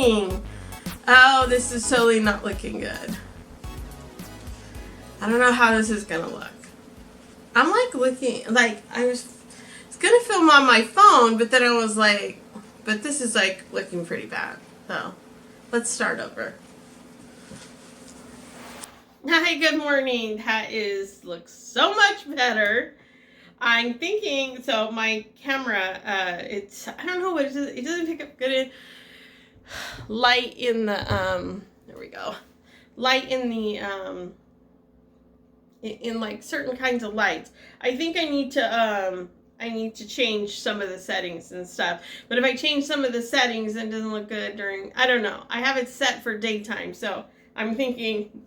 morning. Oh, this is totally not looking good. I don't know how this is gonna look. I'm like looking, like I was gonna film on my phone, but then I was like, but this is like looking pretty bad. So let's start over. Hi, good morning. That looks so much better. I'm thinking, so my camera, I don't know what it is. It doesn't pick up good light in the, there we go. Light in the, in like certain kinds of lights. I think I need to change some of the settings and stuff. But if I change some of the settings, it doesn't look good during, I don't know. I have it set for daytime, so I'm thinking,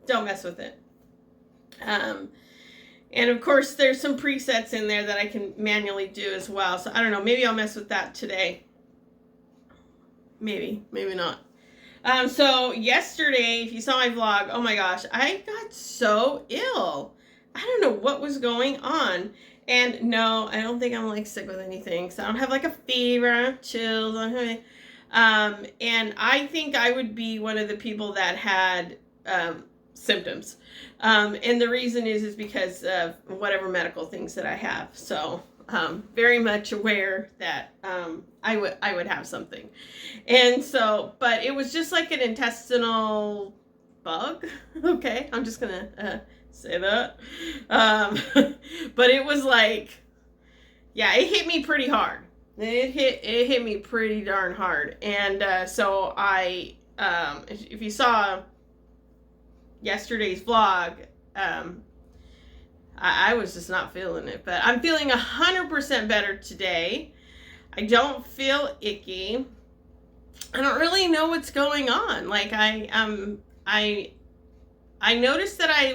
don't mess with it. And of course, there's some presets in there that I can manually do as well. So I don't know, maybe I'll mess with that today. Maybe not. So yesterday, if you saw my vlog, oh my gosh, I got so ill. I don't know what was going on. And no, I don't think I'm like sick with anything. So I don't have like a fever, chills. And I think I would be one of the people that had symptoms. And the reason is because of whatever medical things that I have. So very much aware that I would have something. And so, but it was just like an intestinal bug. Okay, I'm just gonna say that. But it was like, yeah, it hit me pretty hard. It hit me pretty darn hard. And so I, if you saw yesterday's vlog, I was just not feeling it, but I'm feeling 100% better today. I don't feel icky. I don't really know what's going on. Like I noticed that I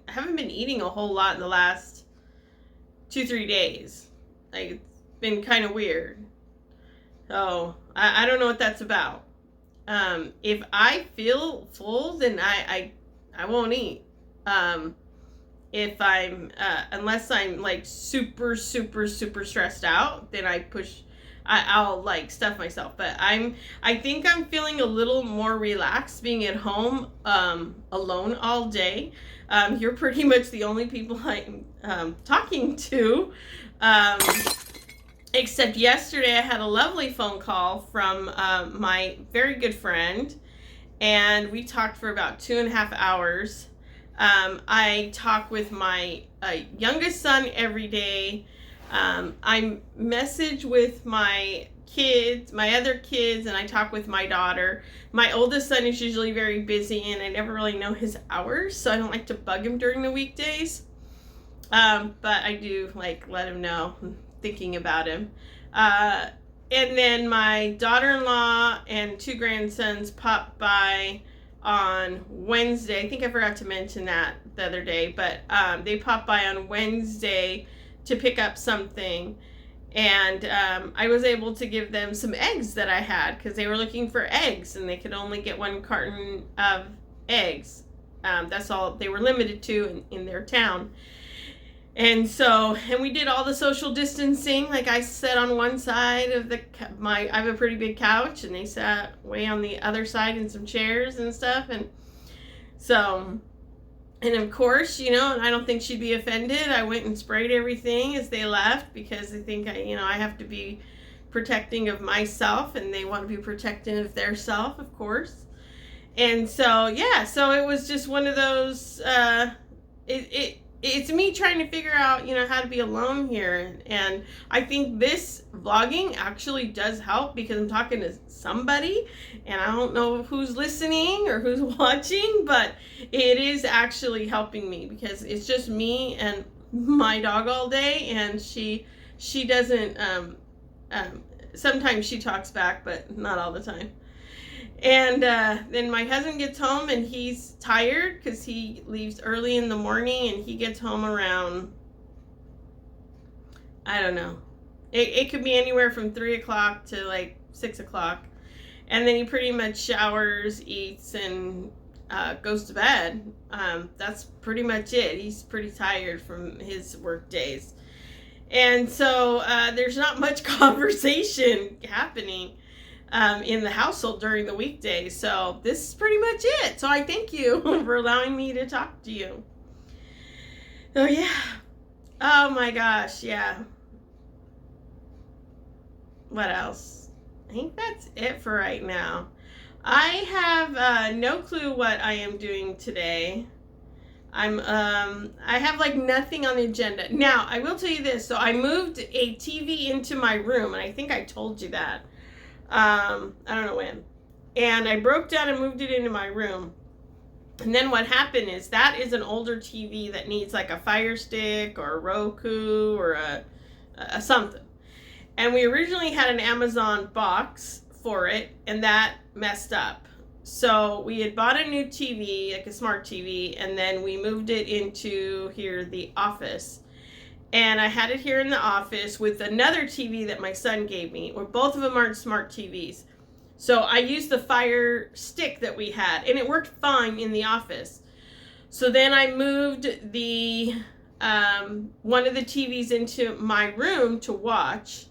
haven't been eating a whole lot in the last 2-3 days. Like it's been kind of weird. So I don't know what that's about. If I feel full, then I won't eat. If I'm, unless I'm like super stressed out, then I'll like stuff myself. But I think I'm feeling a little more relaxed being at home, alone all day. You're pretty much the only people I'm talking to. Except yesterday I had a lovely phone call from my very good friend, and we talked for about 2.5 hours. I talk with my youngest son every day. I message with my kids, my other kids, and I talk with my daughter. My oldest son is usually very busy, and I never really know his hours, so I don't like to bug him during the weekdays. But I do like let him know I'm thinking about him. And then my daughter-in-law and 2 grandsons popped by on Wednesday. I think I forgot to mention that the other day, but they popped by on Wednesday to pick up something, and I was able to give them some eggs that I had because they were looking for eggs and they could only get 1 carton of eggs. That's all they were limited to in their town. And so, and we did all the social distancing. Like I sat on one side of I have a pretty big couch, and they sat way on the other side in some chairs and stuff. And so, and of course, and I don't think she'd be offended. I went and sprayed everything as they left because I think I have to be protecting of myself, and they want to be protecting of their self, of course. And so, yeah, so it was just one of those, it's me trying to figure out, how to be alone here. And I think this vlogging actually does help because I'm talking to somebody, and I don't know who's listening or who's watching, but it is actually helping me because it's just me and my dog all day, and she doesn't, sometimes she talks back, but not all the time. And then my husband gets home, and he's tired because he leaves early in the morning, and he gets home around, I don't know. It could be anywhere from 3 o'clock to like 6 o'clock. And then he pretty much showers, eats, and goes to bed. That's pretty much it. He's pretty tired from his work days. And so there's not much conversation happening. in the household during the weekdays. So this is pretty much it. So I thank you for allowing me to talk to you. Oh, yeah. Oh, my gosh. Yeah. What else? I think that's it for right now. I have no clue what I am doing today. I have like nothing on the agenda. Now, I will tell you this. So I moved a TV into my room, and I think I told you that. I don't know when. And I broke down and moved it into my room. And then what happened is that is an older TV that needs like a Fire Stick or a Roku or a something. And we originally had an Amazon box for it, and that messed up. So we had bought a new TV, like a smart TV, and then we moved it into here, the office. And I had it here in the office with another TV that my son gave me, where both of them aren't smart TVs. So I used the Fire Stick that we had, and it worked fine in the office. So then I moved the one of the TVs into my room to watch.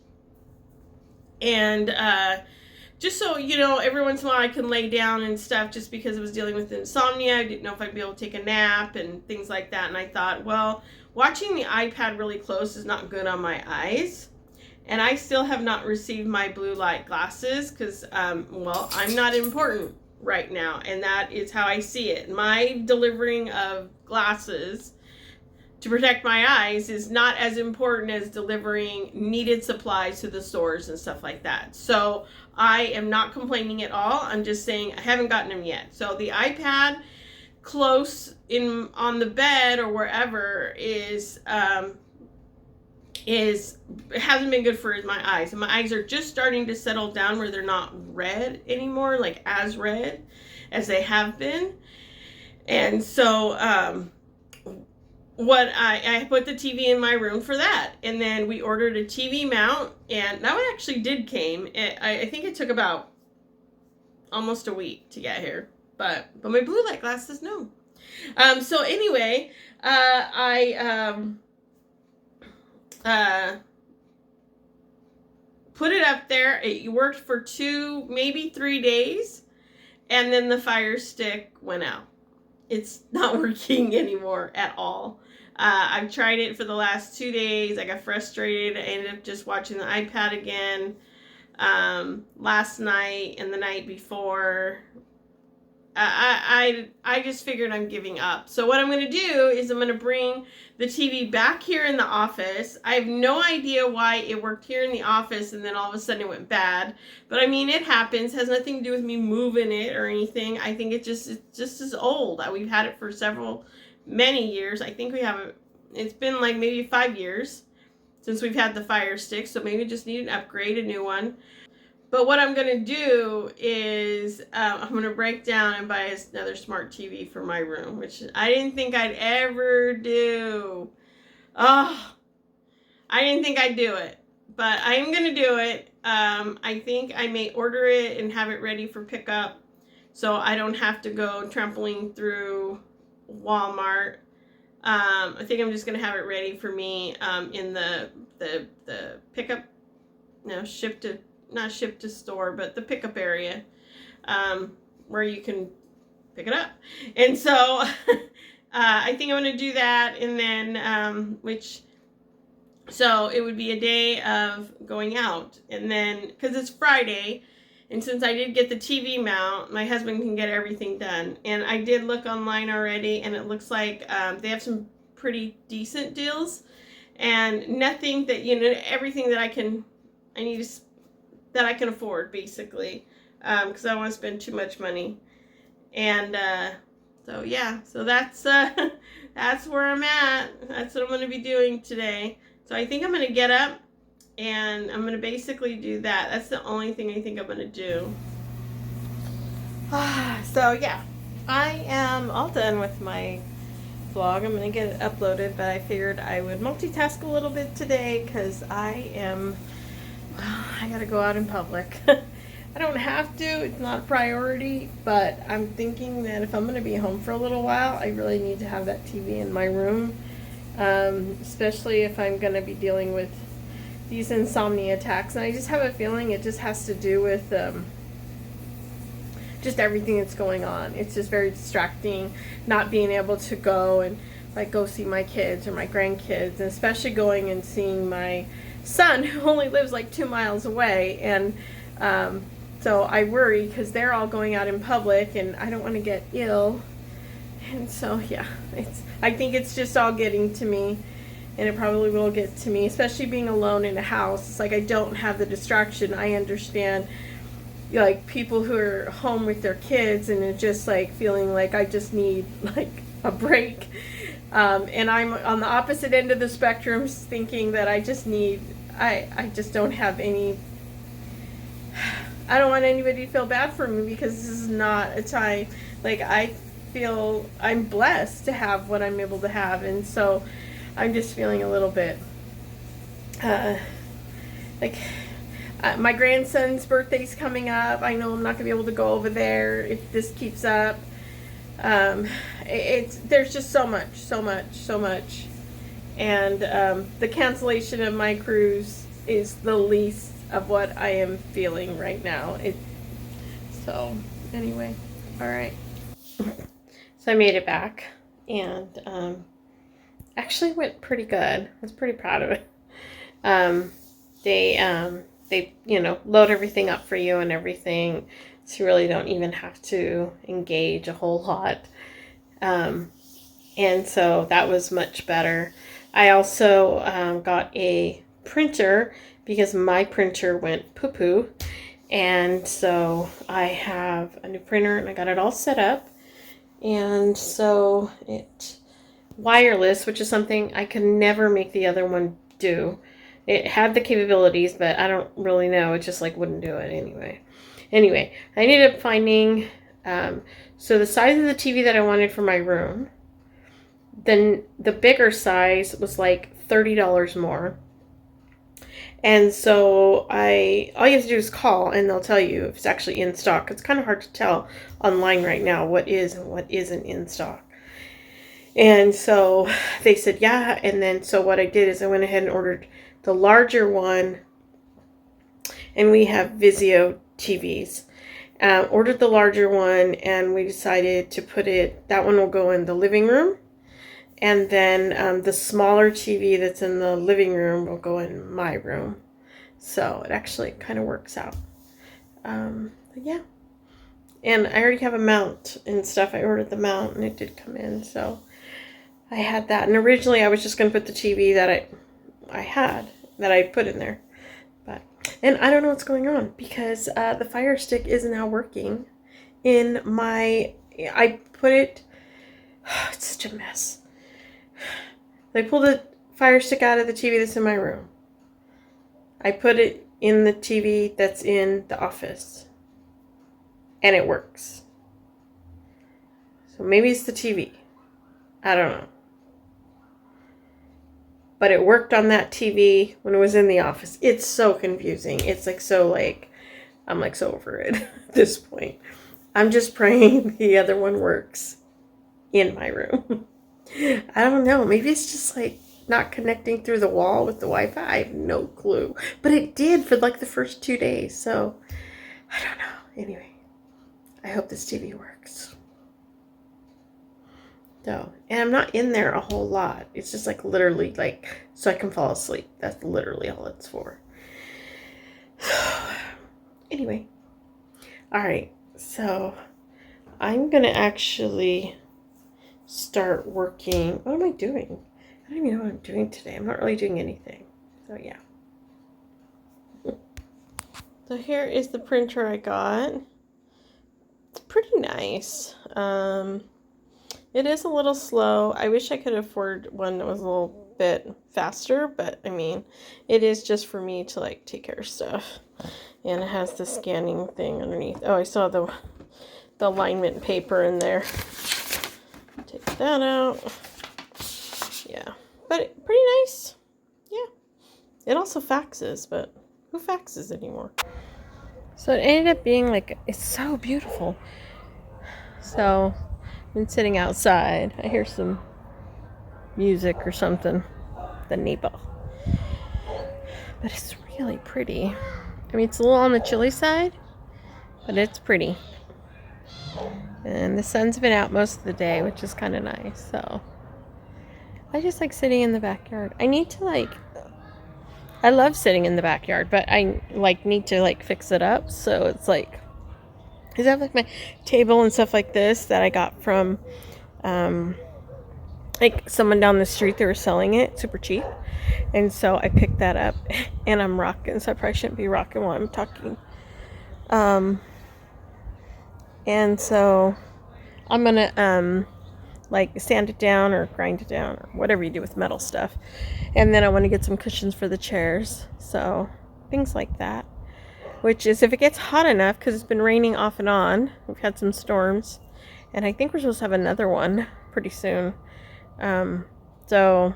And just so, you know, every once in a while I can lay down and stuff, just because I was dealing with insomnia. I didn't know if I'd be able to take a nap and things like that. And I thought, well, watching the iPad really close is not good on my eyes. And I still have not received my blue light glasses because, well, I'm not important right now. And that is how I see it. My delivering of glasses to protect my eyes is not as important as delivering needed supplies to the stores and stuff like that. So I am not complaining at all. I'm just saying I haven't gotten them yet. So the iPad close in on the bed or wherever hasn't been good for my eyes. And my eyes are just starting to settle down where they're not red anymore, like as red as they have been. And so I put the TV in my room for that, and then we ordered a TV mount, and that one actually did came. I think it took about almost a week to get here, but my blue light glasses, no. So anyway, I put it up there. It worked for 2, maybe 3 days, and then the Fire Stick went out. It's not working anymore at all. I've tried it for the last 2 days. I got frustrated. I ended up just watching the iPad again last night and the night before. I just figured I'm giving up. So what I'm going to do is I'm going to bring the TV back here in the office. I have no idea why it worked here in the office and then all of a sudden it went bad. But I mean, it happens. It has nothing to do with me moving it or anything. I think it's just as old. We've had it for many years. I think it's been like maybe 5 years since we've had the Fire Stick. So maybe just need an upgrade, a new one. But what I'm going to do is I'm going to break down and buy another smart TV for my room, which I didn't think I'd ever do. Oh, I didn't think I'd do it, but I am going to do it. I think I may order it and have it ready for pickup so I don't have to go trampling through Walmart. I think I'm just going to have it ready for me in the pickup, not ship to store, but the pickup area where you can pick it up. And so I think I'm going to do that, and then so it would be a day of going out, and then because it's Friday, and since I did get the TV mount, my husband can get everything done. And I did look online already, and it looks like they have some pretty decent deals, and nothing that, everything that I can afford, basically, because I don't want to spend too much money. And so yeah, so that's where I'm at. That's what I'm going to be doing today. So I think I'm going to get up and I'm going to basically do that. That's the only thing I think I'm going to do. So yeah, I am all done with my vlog. I'm going to get it uploaded, but I figured I would multitask a little bit today because I gotta go out in public. I don't have to, it's not a priority, but I'm thinking that if I'm gonna be home for a little while, I really need to have that TV in my room, especially if I'm gonna be dealing with these insomnia attacks, and I just have a feeling it just has to do with just everything that's going on. It's just very distracting, not being able to go and like go see my kids or my grandkids, and especially going and seeing my son who only lives like 2 miles away. And so I worry because they're all going out in public and I don't want to get ill. And so yeah, I think it's just all getting to me, and it probably will get to me, especially being alone in a house. It's like I don't have the distraction. I understand like people who are home with their kids and are just like feeling like I just need like a break. And I'm on the opposite end of the spectrum, thinking that I just need, I just don't have any, I don't want anybody to feel bad for me, because this is not a time, like I feel I'm blessed to have what I'm able to have. And so I'm just feeling a little bit, my grandson's birthday's coming up. I know I'm not going to be able to go over there if this keeps up. There's just so much. And the cancellation of my cruise is the least of what I am feeling right now. So anyway, all right. So I made it back, and actually went pretty good. I was pretty proud of it. They load everything up for you and everything, so you really don't even have to engage a whole lot. And so that was much better. I also got a printer because my printer went poo-poo. And so I have a new printer, and I got it all set up. And so it's wireless, which is something I could never make the other one do. It had the capabilities, but I don't really know. It just like wouldn't do it anyway. Anyway, I ended up finding, so the size of the TV that I wanted for my room, then the bigger size was like $30 more. And so all you have to do is call, and they'll tell you if it's actually in stock. It's kind of hard to tell online right now what is and what isn't in stock. And so they said, yeah. And then so what I did is I went ahead and ordered the larger one, and we have Vizio TVs. Ordered the larger one, and we decided to that one will go in the living room. And then the smaller TV that's in the living room will go in my room. So it actually kind of works out. But yeah. And I already have a mount and stuff. I ordered the mount, and it did come in. So I had that. And originally I was just going to put the TV that I put in there. And I don't know what's going on, because the Fire Stick is now working in I put it, it's such a mess. I pulled the Fire Stick out of the TV that's in my room. I put it in the TV that's in the office, and it works. So maybe it's the TV. I don't know. But it worked on that TV when it was in the office. It's so confusing. It's like I'm like so over it at this point. I'm just praying the other one works in my room. I don't know. Maybe it's just like not connecting through the wall with the Wi-Fi. I have no clue. But it did for like the first 2 days. So I don't know. Anyway, I hope this TV works. So, and I'm not in there a whole lot. It's just like literally like so I can fall asleep. That's literally all it's for. Anyway. All right. So I'm going to actually start working. What am I doing? I don't even know what I'm doing today. I'm not really doing anything. So yeah. So here is the printer I got. It's pretty nice. It is a little slow. I wish I could afford one that was a little bit faster, but I mean, it is just for me to like take care of stuff. And it has the scanning thing underneath. Oh, I saw the alignment paper in there. Take that out. Yeah, but pretty nice. Yeah. It also faxes, but who faxes anymore? So it ended up being like, it's so beautiful. So I've been sitting outside. I hear some music or something. The neighbor. But it's really pretty. I mean, it's a little on the chilly side, but it's pretty. And the sun's been out most of the day, which is kind of nice. So I just like sitting in the backyard. I love sitting in the backyard, but I need to fix it up. So it's I have my table and stuff like this that I got from someone down the street. They were selling it super cheap. And so I picked that up and I'm rocking. So I probably shouldn't be rocking while I'm talking. And so I'm going to sand it down or grind it down or whatever you do with metal stuff. And then I want to get some cushions for the chairs. So things like that. Which is if it gets hot enough, because it's been raining off and on. We've had some storms. And I think we're supposed to have another one pretty soon. So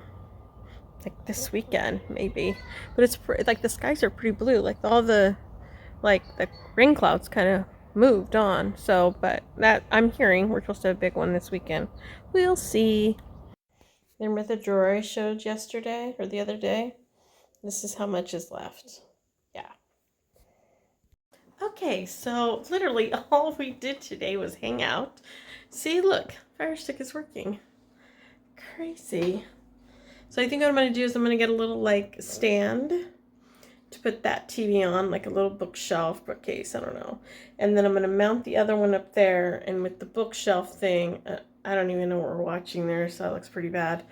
this weekend maybe. But it's the skies are pretty blue. All the the rain clouds kind of moved on. So, but that I'm hearing we're supposed to have a big one this weekend. We'll see. Remember the drawer I showed yesterday or the other day? This is how much is left. Yeah. Okay, so literally all we did today was hang out. See, look, Fire Stick is working. Crazy. So I think what I'm going to do is I'm going to get a little stand to put that TV on, a little bookshelf, bookcase, I don't know. And then I'm going to mount the other one up there, and with the bookshelf thing, I don't even know what we're watching there, so that looks pretty bad.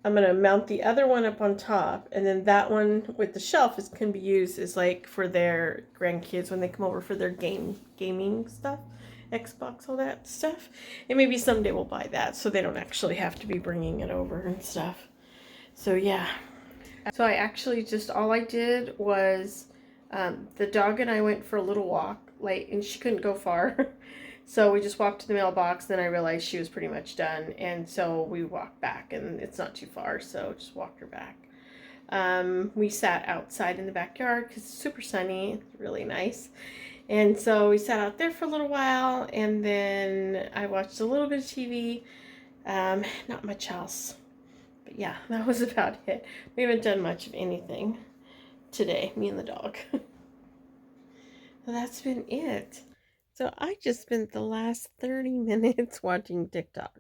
I'm going to mount the other one up on top, and then that one with the shelf can be used as for their grandkids when they come over for their gaming stuff, Xbox, all that stuff. And maybe someday we'll buy that so they don't actually have to be bringing it over and stuff. So yeah. So I actually all I did was the dog and I went for a little walk, and she couldn't go far. So we just walked to the mailbox, then I realized she was pretty much done, and so we walked back, and it's not too far, so just walked her back. We sat outside in the backyard because it's super sunny, it's really nice. And so we sat out there for a little while, and then I watched a little bit of TV, not much else. But yeah, that was about it. We haven't done much of anything today, me and the dog. Well, that's been it. So I just spent the last 30 minutes watching TikTok.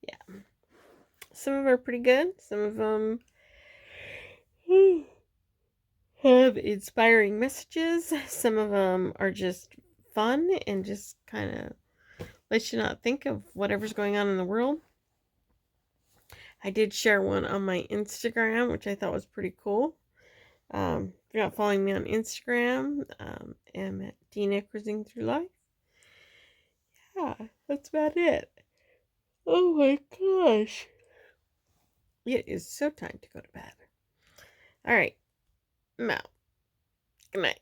Yeah. Some of them are pretty good. Some of them have inspiring messages. Some of them are just fun and just kind of let you not think of whatever's going on in the world. I did share one on my Instagram, which I thought was pretty cool. If you're not following me on Instagram, I'm at Dina Cruising Through Life. Yeah, that's about it. Oh my gosh. It is so time to go to bed. All right. I'm out. Good night.